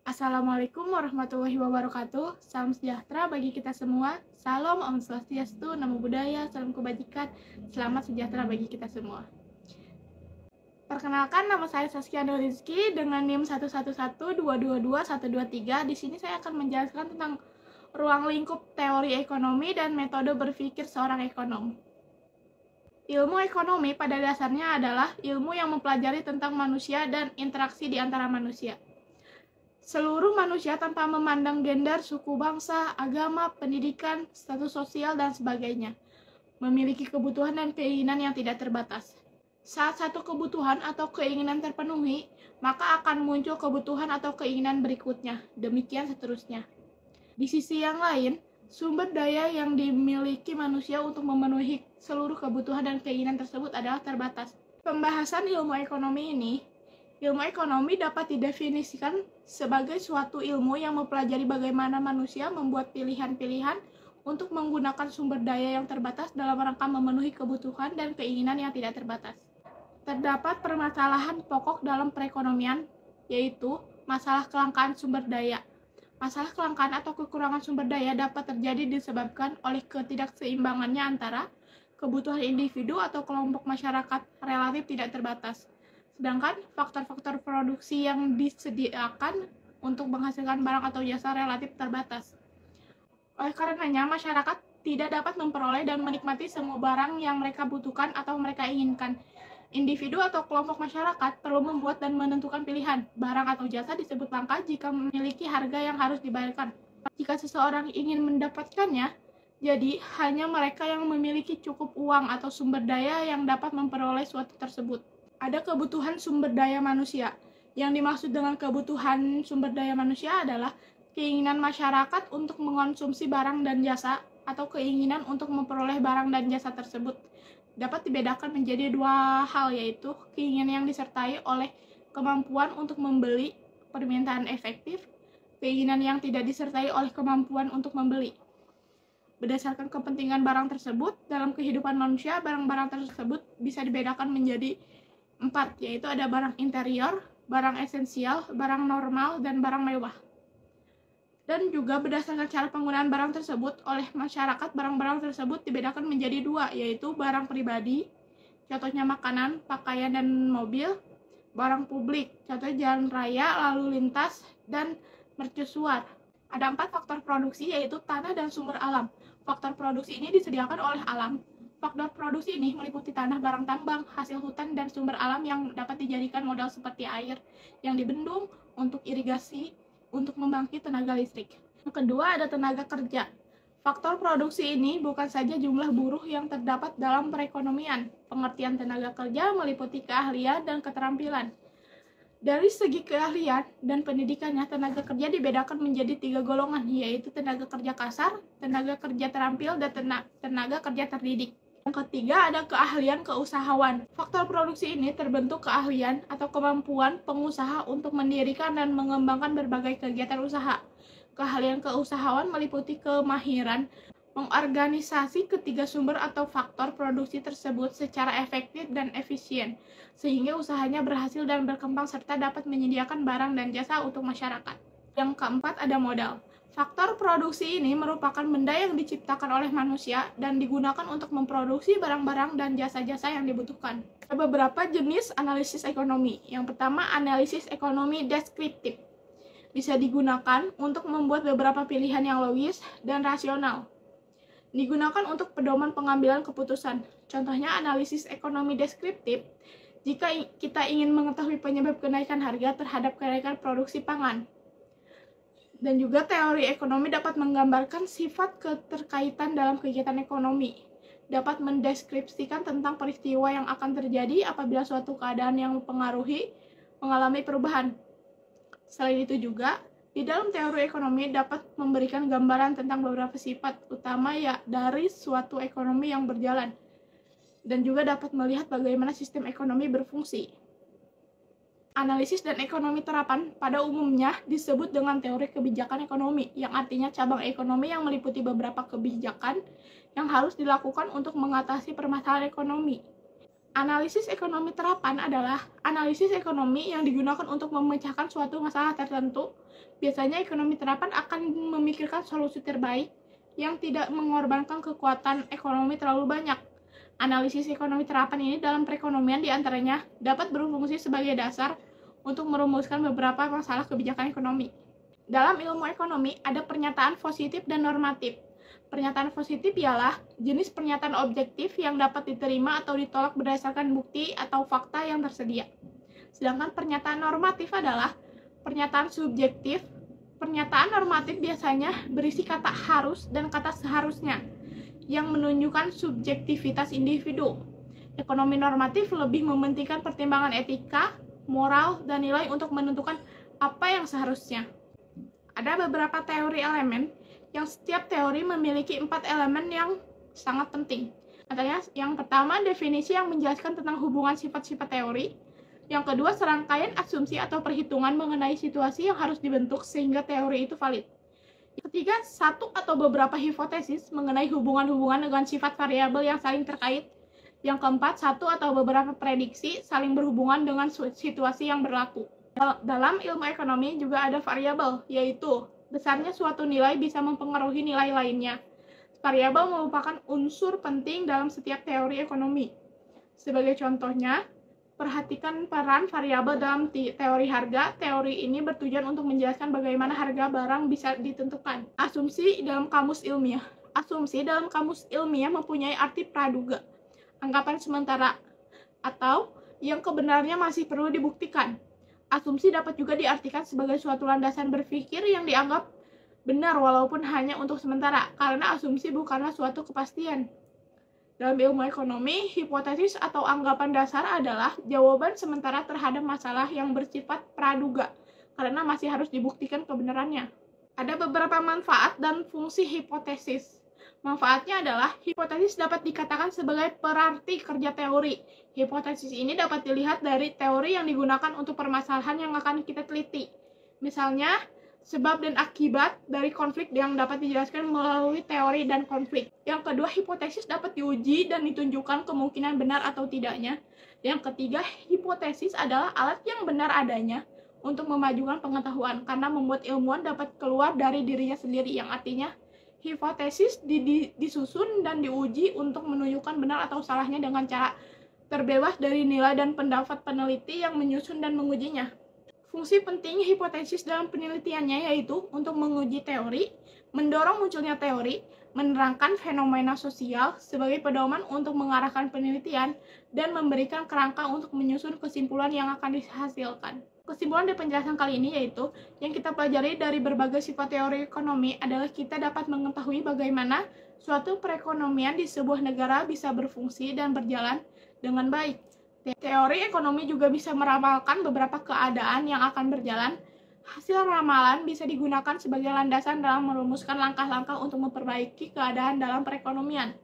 Assalamualaikum warahmatullahi wabarakatuh. Salam sejahtera bagi kita semua. Salam Om Swastiastu, Namo Buddhaya, salam kebajikan. Selamat sejahtera bagi kita semua. Perkenalkan, nama saya Saskia Nur Rizky dengan NIM 111222123. Di sini saya akan menjelaskan tentang ruang lingkup teori ekonomi dan metode berpikir seorang ekonom. Ilmu ekonomi pada dasarnya adalah ilmu yang mempelajari tentang manusia dan interaksi di antara manusia. Seluruh manusia tanpa memandang gender, suku, bangsa, agama, pendidikan, status sosial, dan sebagainya, memiliki kebutuhan dan keinginan yang tidak terbatas. Saat satu kebutuhan atau keinginan terpenuhi, maka akan muncul kebutuhan atau keinginan berikutnya, demikian seterusnya. Di sisi yang lain, sumber daya yang dimiliki manusia untuk memenuhi seluruh kebutuhan dan keinginan tersebut adalah terbatas. Pembahasan ilmu ekonomi dapat didefinisikan sebagai suatu ilmu yang mempelajari bagaimana manusia membuat pilihan-pilihan untuk menggunakan sumber daya yang terbatas dalam rangka memenuhi kebutuhan dan keinginan yang tidak terbatas. Terdapat permasalahan pokok dalam perekonomian, yaitu masalah kelangkaan sumber daya. Masalah kelangkaan atau kekurangan sumber daya dapat terjadi disebabkan oleh ketidakseimbangannya antara kebutuhan individu atau kelompok masyarakat relatif tidak terbatas, sedangkan faktor-faktor produksi yang disediakan untuk menghasilkan barang atau jasa relatif terbatas. Oleh karenanya, masyarakat tidak dapat memperoleh dan menikmati semua barang yang mereka butuhkan atau mereka inginkan. Individu atau kelompok masyarakat perlu membuat dan menentukan pilihan. Barang atau jasa disebut langka jika memiliki harga yang harus dibayarkan. Jika seseorang ingin mendapatkannya, jadi hanya mereka yang memiliki cukup uang atau sumber daya yang dapat memperoleh suatu tersebut. Ada kebutuhan sumber daya manusia. Yang dimaksud dengan kebutuhan sumber daya manusia adalah keinginan masyarakat untuk mengonsumsi barang dan jasa atau keinginan untuk memperoleh barang dan jasa tersebut. Dapat dibedakan menjadi dua hal, yaitu keinginan yang disertai oleh kemampuan untuk membeli, permintaan efektif, keinginan yang tidak disertai oleh kemampuan untuk membeli. Berdasarkan kepentingan barang tersebut, dalam kehidupan manusia, barang-barang tersebut bisa dibedakan menjadi 4, yaitu ada barang interior, barang esensial, barang normal, dan barang mewah. Dan juga berdasarkan cara penggunaan barang tersebut oleh masyarakat, barang-barang tersebut dibedakan menjadi 2, yaitu barang pribadi, contohnya makanan, pakaian, dan mobil, barang publik, contohnya jalan raya, lalu lintas, dan mercusuar. Ada 4 faktor produksi, yaitu tanah dan sumber alam. Faktor produksi ini disediakan oleh alam. Faktor produksi ini meliputi tanah, barang tambang, hasil hutan, dan sumber alam yang dapat dijadikan modal seperti air yang dibendung untuk irigasi, untuk membangkit tenaga listrik. Yang kedua ada tenaga kerja. Faktor produksi ini bukan saja jumlah buruh yang terdapat dalam perekonomian. Pengertian tenaga kerja meliputi keahlian dan keterampilan. Dari segi keahlian dan pendidikannya, tenaga kerja dibedakan menjadi 3 golongan, yaitu tenaga kerja kasar, tenaga kerja terampil, dan tenaga kerja terdidik. Yang ketiga ada keahlian keusahawan. Faktor produksi ini terbentuk keahlian atau kemampuan pengusaha untuk mendirikan dan mengembangkan berbagai kegiatan usaha. Keahlian keusahawan meliputi kemahiran mengorganisasi ketiga sumber atau faktor produksi tersebut secara efektif dan efisien, sehingga usahanya berhasil dan berkembang serta dapat menyediakan barang dan jasa untuk masyarakat. Yang keempat ada modal. Faktor produksi ini merupakan benda yang diciptakan oleh manusia dan digunakan untuk memproduksi barang-barang dan jasa-jasa yang dibutuhkan. Ada beberapa jenis analisis ekonomi. Yang pertama, analisis ekonomi deskriptif. Bisa digunakan untuk membuat beberapa pilihan yang logis dan rasional. Digunakan untuk pedoman pengambilan keputusan. Contohnya analisis ekonomi deskriptif jika kita ingin mengetahui penyebab kenaikan harga terhadap kenaikan produksi pangan. Dan juga teori ekonomi dapat menggambarkan sifat keterkaitan dalam kegiatan ekonomi. Dapat mendeskripsikan tentang peristiwa yang akan terjadi apabila suatu keadaan yang mempengaruhi mengalami perubahan. Selain itu juga, di dalam teori ekonomi dapat memberikan gambaran tentang beberapa sifat utama dari suatu ekonomi yang berjalan. Dan juga dapat melihat bagaimana sistem ekonomi berfungsi. Analisis dan ekonomi terapan pada umumnya disebut dengan teori kebijakan ekonomi, yang artinya cabang ekonomi yang meliputi beberapa kebijakan yang harus dilakukan untuk mengatasi permasalahan ekonomi. Analisis ekonomi terapan adalah analisis ekonomi yang digunakan untuk memecahkan suatu masalah tertentu. Biasanya ekonomi terapan akan memikirkan solusi terbaik yang tidak mengorbankan kekuatan ekonomi terlalu banyak. Analisis ekonomi terapan ini dalam perekonomian diantaranya dapat berfungsi sebagai dasar untuk merumuskan beberapa masalah kebijakan ekonomi. Dalam ilmu ekonomi ada pernyataan positif dan normatif. Pernyataan positif ialah jenis pernyataan objektif yang dapat diterima atau ditolak berdasarkan bukti atau fakta yang tersedia. Sedangkan pernyataan normatif adalah pernyataan subjektif. Pernyataan normatif biasanya berisi kata harus dan kata seharusnya, yang menunjukkan subjektivitas individu. Ekonomi normatif lebih mementingkan pertimbangan etika, moral, dan nilai untuk menentukan apa yang seharusnya. Ada beberapa teori elemen yang setiap teori memiliki 4 elemen yang sangat penting. Katanya, yang pertama, definisi yang menjelaskan tentang hubungan sifat-sifat teori. Yang kedua, serangkaian asumsi atau perhitungan mengenai situasi yang harus dibentuk sehingga teori itu valid. Yang ketiga, satu atau beberapa hipotesis mengenai hubungan-hubungan dengan sifat variabel yang saling terkait. Yang keempat, satu atau beberapa prediksi saling berhubungan dengan situasi yang berlaku. Dalam ilmu ekonomi juga ada variabel, yaitu besarnya suatu nilai bisa mempengaruhi nilai lainnya. Variabel merupakan unsur penting dalam setiap teori ekonomi. Sebagai contohnya, perhatikan peran variabel dalam teori harga. Teori ini bertujuan untuk menjelaskan bagaimana harga barang bisa ditentukan. Asumsi dalam kamus ilmiah. Asumsi dalam kamus ilmiah mempunyai arti praduga, anggapan sementara, atau yang kebenarannya masih perlu dibuktikan. Asumsi dapat juga diartikan sebagai suatu landasan berpikir yang dianggap benar walaupun hanya untuk sementara, karena asumsi bukanlah suatu kepastian. Dalam ilmu ekonomi, hipotesis atau anggapan dasar adalah jawaban sementara terhadap masalah yang bersifat praduga, karena masih harus dibuktikan kebenarannya. Ada beberapa manfaat dan fungsi hipotesis. Manfaatnya adalah hipotesis dapat dikatakan sebagai perarti kerja teori. Hipotesis ini dapat dilihat dari teori yang digunakan untuk permasalahan yang akan kita teliti. Misalnya, sebab dan akibat dari konflik yang dapat dijelaskan melalui teori dan konflik. Yang kedua, hipotesis dapat diuji dan ditunjukkan kemungkinan benar atau tidaknya. Yang ketiga, hipotesis adalah alat yang benar adanya untuk memajukan pengetahuan, karena membuat ilmuwan dapat keluar dari dirinya sendiri, yang artinya hipotesis disusun dan diuji untuk menunjukkan benar atau salahnya dengan cara terbebas dari nilai dan pendapat peneliti yang menyusun dan mengujinya. Fungsi penting hipotesis dalam penelitiannya yaitu untuk menguji teori, mendorong munculnya teori, menerangkan fenomena sosial sebagai pedoman untuk mengarahkan penelitian, dan memberikan kerangka untuk menyusun kesimpulan yang akan dihasilkan. Kesimpulan dari penjelasan kali ini yaitu, yang kita pelajari dari berbagai sifat teori ekonomi adalah kita dapat mengetahui bagaimana suatu perekonomian di sebuah negara bisa berfungsi dan berjalan dengan baik. Teori ekonomi juga bisa meramalkan beberapa keadaan yang akan berjalan. Hasil ramalan bisa digunakan sebagai landasan dalam merumuskan langkah-langkah untuk memperbaiki keadaan dalam perekonomian.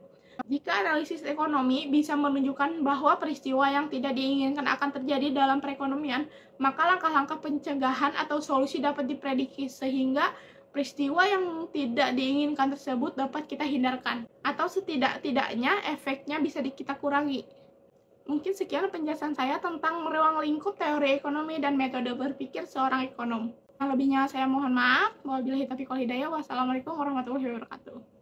Jika analisis ekonomi bisa menunjukkan bahwa peristiwa yang tidak diinginkan akan terjadi dalam perekonomian, maka langkah-langkah pencegahan atau solusi dapat diprediksi sehingga peristiwa yang tidak diinginkan tersebut dapat kita hindarkan, atau setidak-tidaknya efeknya bisa kita kurangi. Mungkin sekian penjelasan saya tentang ruang lingkup teori ekonomi dan metode berpikir seorang ekonom. Lebihnya saya mohon maaf. Wabillahi taufiq wal hidayah. Wassalamualaikum warahmatullahi wabarakatuh.